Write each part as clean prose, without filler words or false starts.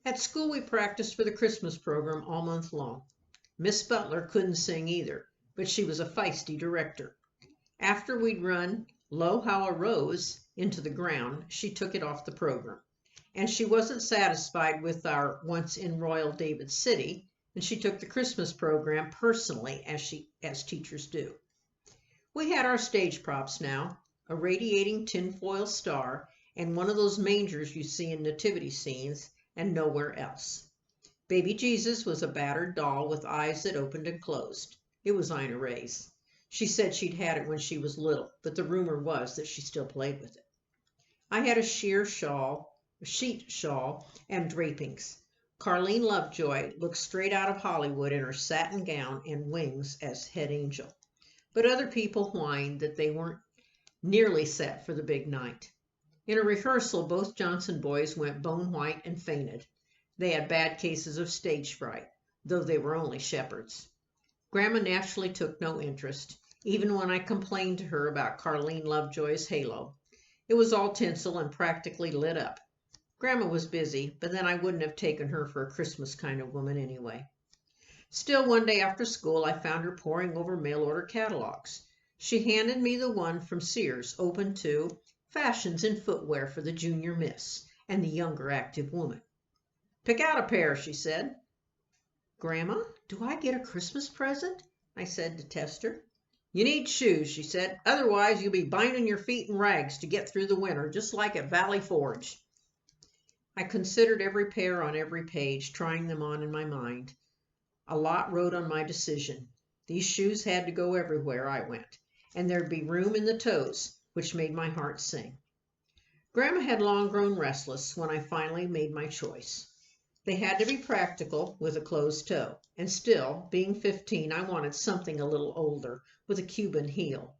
At school, we practiced for the Christmas program all month long. Miss Butler couldn't sing either, but she was a feisty director. After we'd run Lo How a Rose into the ground, she took it off the program. And she wasn't satisfied with our Once in Royal David City, and she took the Christmas program personally, as teachers do. We had our stage props now, a radiating tinfoil star, and one of those mangers you see in nativity scenes, and nowhere else. Baby Jesus was a battered doll with eyes that opened and closed. It was Ina Ray's. She said she'd had it when she was little, but the rumor was that she still played with it. I had a sheet shawl, and drapings. Carlene Lovejoy looked straight out of Hollywood in her satin gown and wings as head angel. But other people whined that they weren't nearly set for the big night. In a rehearsal, both Johnson boys went bone white and fainted. They had bad cases of stage fright, though they were only shepherds. Grandma naturally took no interest, even when I complained to her about Carlene Lovejoy's halo. It was all tinsel and practically lit up. Grandma was busy, but then I wouldn't have taken her for a Christmas kind of woman anyway. Still, one day after school, I found her poring over mail-order catalogs. She handed me the one from Sears, open to Fashions in Footwear for the Junior Miss and the Younger Active Woman. "Pick out a pair," she said. "Grandma, do I get a Christmas present?" I said to test her. "You need shoes," she said. "Otherwise, you'll be binding your feet in rags to get through the winter, just like at Valley Forge." I considered every pair on every page, trying them on in my mind. A lot wrote on my decision. These shoes had to go everywhere I went, and there'd be room in the toes, which made my heart sing. Grandma had long grown restless when I finally made my choice. They had to be practical with a closed toe, and still, being 15, I wanted something a little older, with a Cuban heel.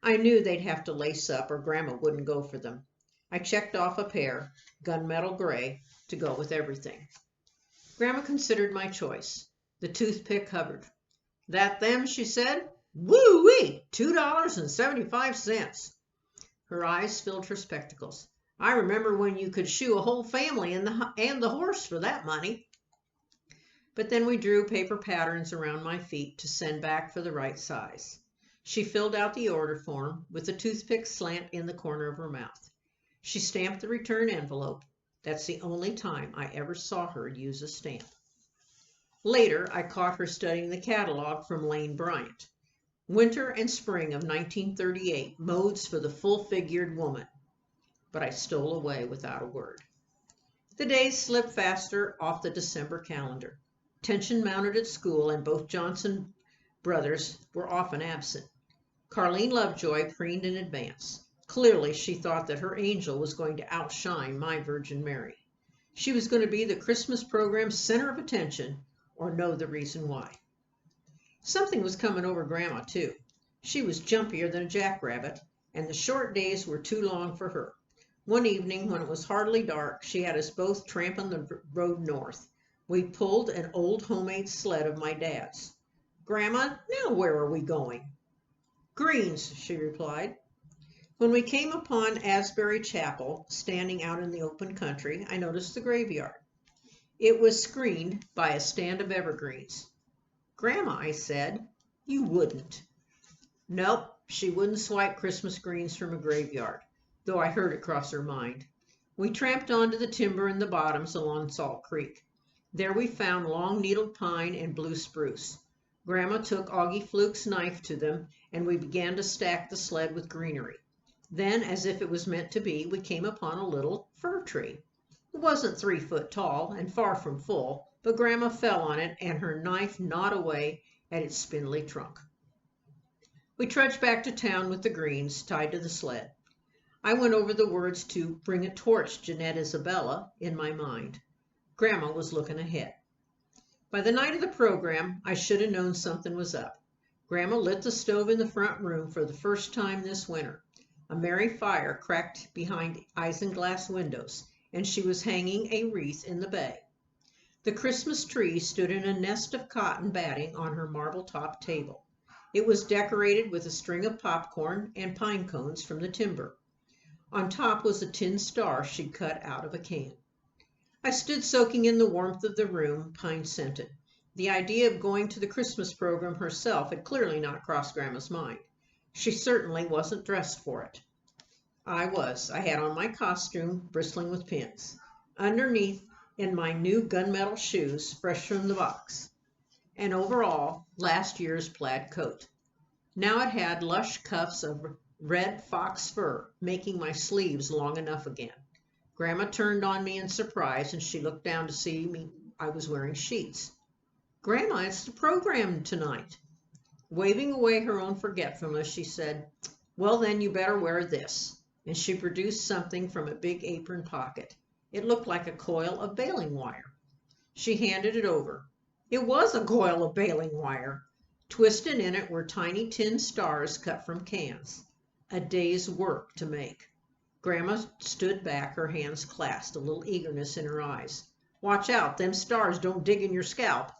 I knew they'd have to lace up or Grandma wouldn't go for them. I checked off a pair, gunmetal gray, to go with everything. Grandma considered my choice. The toothpick hovered. "That them?" she said. "Woo-wee! $2.75. Her eyes filled her spectacles. "I remember when you could shoe a whole family and the horse for that money." But then we drew paper patterns around my feet to send back for the right size. She filled out the order form with the toothpick slant in the corner of her mouth. She stamped the return envelope. That's the only time I ever saw her use a stamp. Later, I caught her studying the catalog from Lane Bryant. Winter and spring of 1938, modes for the full-figured woman. But I stole away without a word. The days slipped faster off the December calendar. Tension mounted at school, and both Johnson brothers were often absent. Carlene Lovejoy preened in advance. Clearly, she thought that her angel was going to outshine my Virgin Mary. She was going to be the Christmas program's center of attention, or know the reason why. Something was coming over Grandma, too. She was jumpier than a jackrabbit, and the short days were too long for her. One evening, when it was hardly dark, she had us both tramping the road north. We pulled an old homemade sled of my dad's. "Grandma, now where are we going?" "Greens," she replied. When we came upon Asbury Chapel, standing out in the open country, I noticed the graveyard. It was screened by a stand of evergreens. "Grandma," I said, "you wouldn't." Nope, she wouldn't swipe Christmas greens from a graveyard, though I heard it cross her mind. We tramped on to the timber in the bottoms along Salt Creek. There we found long-needled pine and blue spruce. Grandma took Augie Fluke's knife to them, and we began to stack the sled with greenery. Then, as if it was meant to be, we came upon a little fir tree. It wasn't 3 foot tall and far from full, but Grandma fell on it and her knife gnawed away at its spindly trunk. We trudged back to town with the greens tied to the sled. I went over the words to "Bring a Torch, Jeanette Isabella" in my mind. Grandma was looking ahead. By the night of the program, I should have known something was up. Grandma lit the stove in the front room for the first time this winter. A merry fire cracked behind isinglass windows, and she was hanging a wreath in the bay. The Christmas tree stood in a nest of cotton batting on her marble-top table. It was decorated with a string of popcorn and pine cones from the timber. On top was a tin star she'd cut out of a can. I stood soaking in the warmth of the room, pine-scented. The idea of going to the Christmas program herself had clearly not crossed Grandma's mind. She certainly wasn't dressed for it. I was. I had on my costume, bristling with pins. Underneath, in my new gunmetal shoes, fresh from the box. And overall, last year's plaid coat. Now it had lush cuffs of red fox fur, making my sleeves long enough again. Grandma turned on me in surprise, and she looked down to see me. I was wearing sheets. Grandma, it's the program tonight. Waving away her own forgetfulness, she said, well, then you better wear this. And she produced something from a big apron pocket. It looked like a coil of baling wire. She handed it over. It was a coil of baling wire. Twisted in it were tiny tin stars cut from cans. A day's work to make. Grandma stood back, her hands clasped, a little eagerness in her eyes. Watch out, them stars don't dig in your scalp.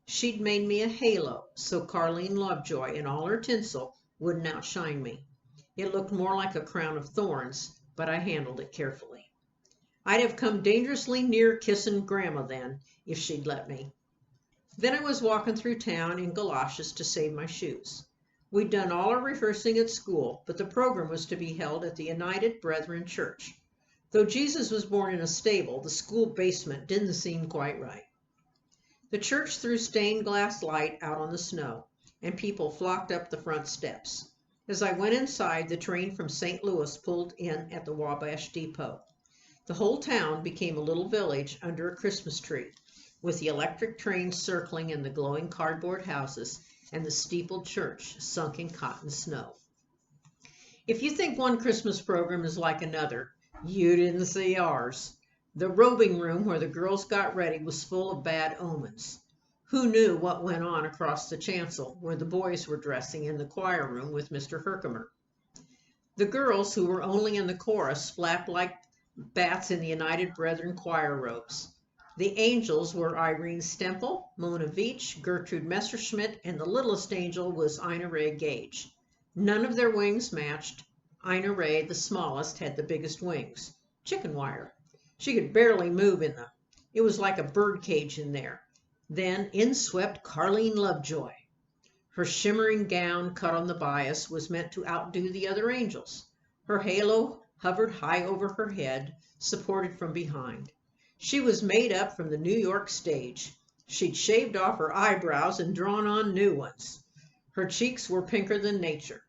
She'd made me a halo, so Carleen Lovejoy and all her tinsel wouldn't outshine me. It looked more like a crown of thorns, but I handled it carefully. I'd have come dangerously near kissing Grandma then, if she'd let me. Then I was walking through town in galoshes to save my shoes. We'd done all our rehearsing at school, but the program was to be held at the United Brethren Church. Though Jesus was born in a stable, the school basement didn't seem quite right. The church threw stained glass light out on the snow, and people flocked up the front steps. As I went inside, the train from St. Louis pulled in at the Wabash Depot. The whole town became a little village under a Christmas tree, with the electric trains circling and the glowing cardboard houses and the steepled church sunk in cotton snow. If you think one Christmas program is like another, you didn't see ours. The robing room where the girls got ready was full of bad omens. Who knew what went on across the chancel where the boys were dressing in the choir room with Mr. Herkimer? The girls, who were only in the chorus, flapped like bats in the United Brethren choir robes. The angels were Irene Stemple, Mona Veach, Gertrude Messerschmidt, and the littlest angel was Ina Ray Gage. None of their wings matched. Ina Ray, the smallest, had the biggest wings. Chicken wire. She could barely move in them. It was like a bird cage in there. Then in swept Carleen Lovejoy. Her shimmering gown, cut on the bias, was meant to outdo the other angels. Her halo hovered high over her head, supported from behind. She was made up from the New York stage. She'd shaved off her eyebrows and drawn on new ones. Her cheeks were pinker than nature.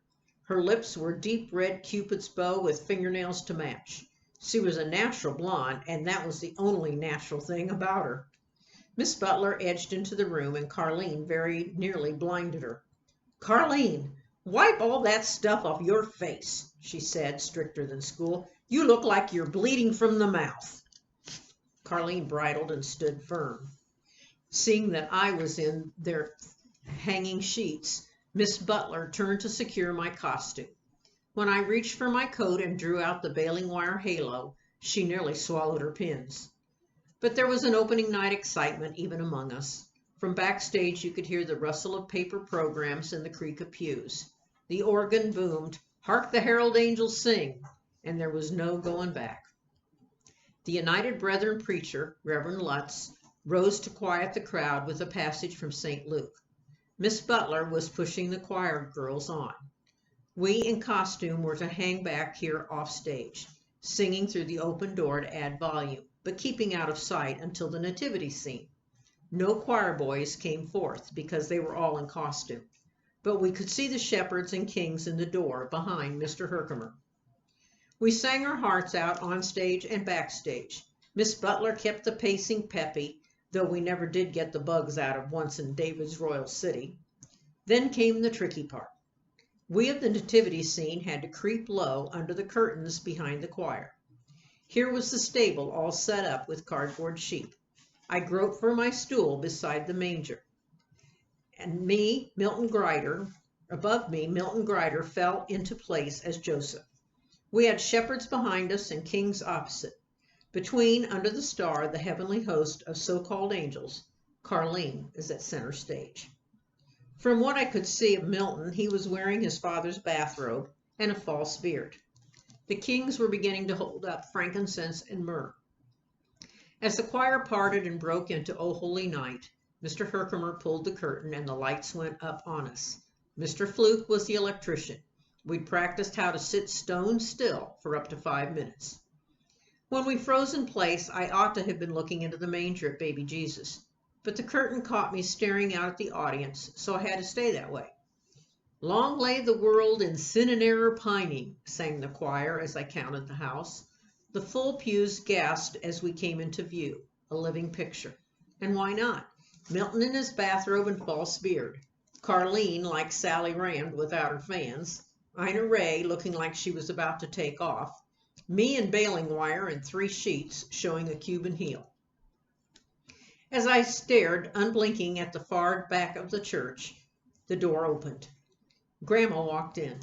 Her lips were deep red Cupid's bow with fingernails to match. She was a natural blonde, and that was the only natural thing about her. Miss Butler edged into the room, and Carleen very nearly blinded her. Carleen, wipe all that stuff off your face, she said, stricter than school. You look like you're bleeding from the mouth. Carleen bridled and stood firm. Seeing that I was in their hanging sheets, Miss Butler turned to secure my costume. When I reached for my coat and drew out the baling wire halo, she nearly swallowed her pins. But there was an opening night excitement even among us. From backstage you could hear the rustle of paper programs and the creak of pews. The organ boomed, "Hark the herald angels sing," and there was no going back. The United Brethren preacher, Reverend Lutz, rose to quiet the crowd with a passage from St. Luke. Miss Butler was pushing the choir girls on. We in costume were to hang back here off stage, singing through the open door to add volume, but keeping out of sight until the nativity scene. No choir boys came forth because they were all in costume, but we could see the shepherds and kings in the door behind Mr. Herkimer. We sang our hearts out on stage and backstage. Miss Butler kept the pacing peppy, though we never did get the bugs out of once in David's Royal City. Then came the tricky part. We of the nativity scene had to creep low under the curtains behind the choir. Here was the stable all set up with cardboard sheep. I groped for my stool beside the manger. And above me, Milton Grider fell into place as Joseph. We had shepherds behind us and kings opposite. Between, under the star, the heavenly host of so-called angels, Carleen is at center stage. From what I could see of Milton, he was wearing his father's bathrobe and a false beard. The kings were beginning to hold up frankincense and myrrh. As the choir parted and broke into O Holy Night, Mr. Herkimer pulled the curtain and the lights went up on us. Mr. Fluke was the electrician. We'd practiced how to sit stone still for up to 5 minutes. When we froze in place, I ought to have been looking into the manger at baby Jesus, but the curtain caught me staring out at the audience, so I had to stay that way. Long lay the world in sin and error pining, sang the choir as I counted the house. The full pews gasped as we came into view, a living picture. And why not? Milton in his bathrobe and false beard, Carleen like Sally Rand without her fans, Ina Ray looking like she was about to take off, me in baling wire and 3 sheets showing a Cuban heel. As I stared, unblinking, at the far back of the church, the door opened. Grandma walked in.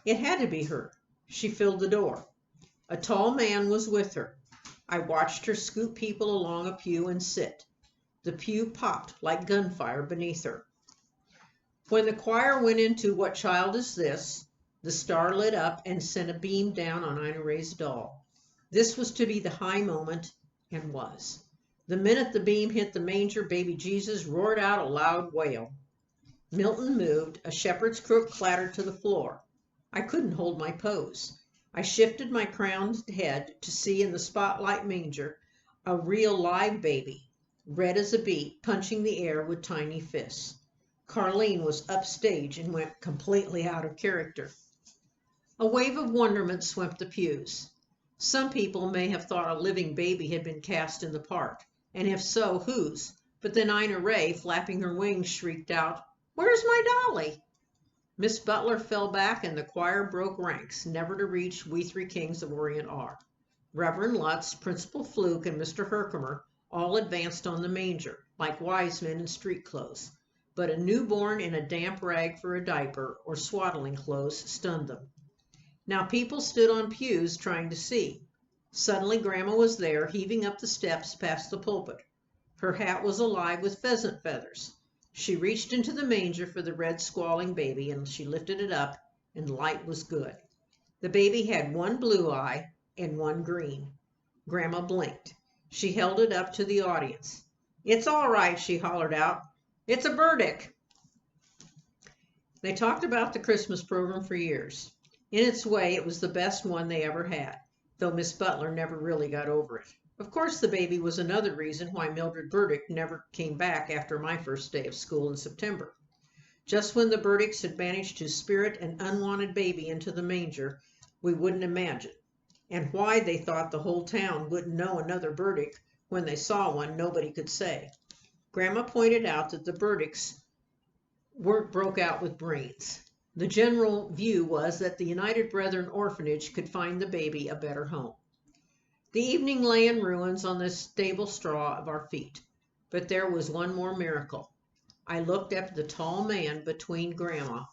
It had to be her. She filled the door. A tall man was with her. I watched her scoop people along a pew and sit. The pew popped like gunfire beneath her. When the choir went into What Child Is This?, the star lit up and sent a beam down on Ina Ray's doll. This was to be the high moment, and was. The minute the beam hit the manger, baby Jesus roared out a loud wail. Milton moved, a shepherd's crook clattered to the floor. I couldn't hold my pose. I shifted my crowned head to see in the spotlight manger a real live baby, red as a beet, punching the air with tiny fists. Carleen was upstage and went completely out of character. A wave of wonderment swept the pews. Some people may have thought a living baby had been cast in the part, and if so, whose? But then Ina Ray, flapping her wings, shrieked out, "Where's my dolly?" Miss Butler fell back and the choir broke ranks, never to reach We Three Kings of Orient are. Reverend Lutz, Principal Fluke, and Mr. Herkimer all advanced on the manger, like wise men in street clothes. But a newborn in a damp rag for a diaper or swaddling clothes stunned them. Now people stood on pews trying to see. Suddenly Grandma was there, heaving up the steps past the pulpit. Her hat was alive with pheasant feathers. She reached into the manger for the red squalling baby, and she lifted it up, and light was good. The baby had 1 blue eye and 1 green. Grandma blinked. She held it up to the audience. "It's all right," she hollered out. "It's a burdick." They talked about the Christmas program for years. In its way, it was the best one they ever had, though Miss Butler never really got over it. Of course, the baby was another reason why Mildred Burdick never came back after my first day of school in September. Just when the Burdicks had managed to spirit an unwanted baby into the manger, we wouldn't imagine. And why they thought the whole town wouldn't know another Burdick when they saw one, nobody could say. Grandma pointed out that the Burdicks weren't broke out with brains. The general view was that the United Brethren Orphanage could find the baby a better home. The evening lay in ruins on the stable straw of our feet, but there was one more miracle. I looked at the tall man behind Grandma,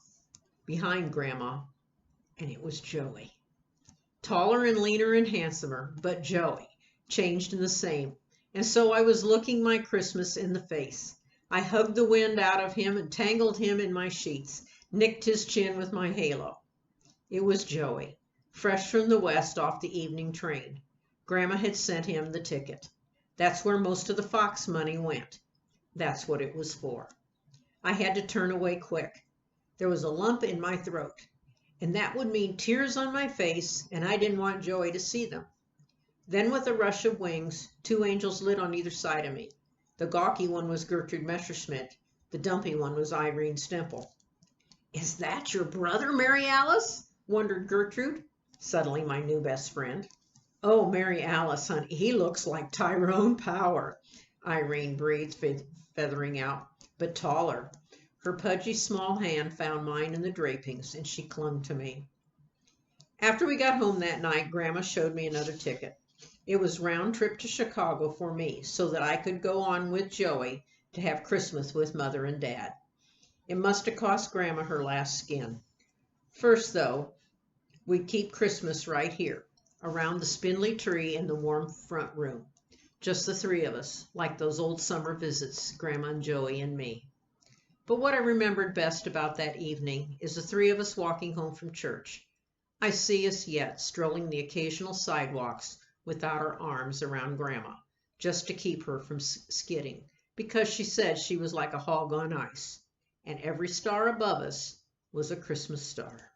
and it was Joey. Taller and leaner and handsomer, but Joey, changed in the same. And so I was looking my Christmas in the face. I hugged the wind out of him and tangled him in my sheets, nicked his chin with my halo. It was Joey, fresh from the West off the evening train. Grandma had sent him the ticket. That's where most of the Fox money went. That's what it was for. I had to turn away quick. There was a lump in my throat, and that would mean tears on my face, and I didn't want Joey to see them. Then with a rush of wings, 2 angels lit on either side of me. The gawky one was Gertrude Messerschmidt. The dumpy one was Irene Stemple. "Is that your brother, Mary Alice?" wondered Gertrude, suddenly my new best friend. "Oh, Mary Alice, honey, he looks like Tyrone Power," Irene breathed, feathering out, "but taller." Her pudgy small hand found mine in the drapings, and she clung to me. After we got home that night, Grandma showed me another ticket. It was round trip to Chicago for me, so that I could go on with Joey to have Christmas with Mother and Dad. It must have cost Grandma her last skin. First, though, we'd keep Christmas right here, around the spindly tree in the warm front room. Just the 3 of us, like those old summer visits, Grandma and Joey and me. But what I remembered best about that evening is the 3 of us walking home from church. I see us yet, strolling the occasional sidewalks without our arms around Grandma, just to keep her from skidding, because she said she was like a hog on ice, and every star above us was a Christmas star.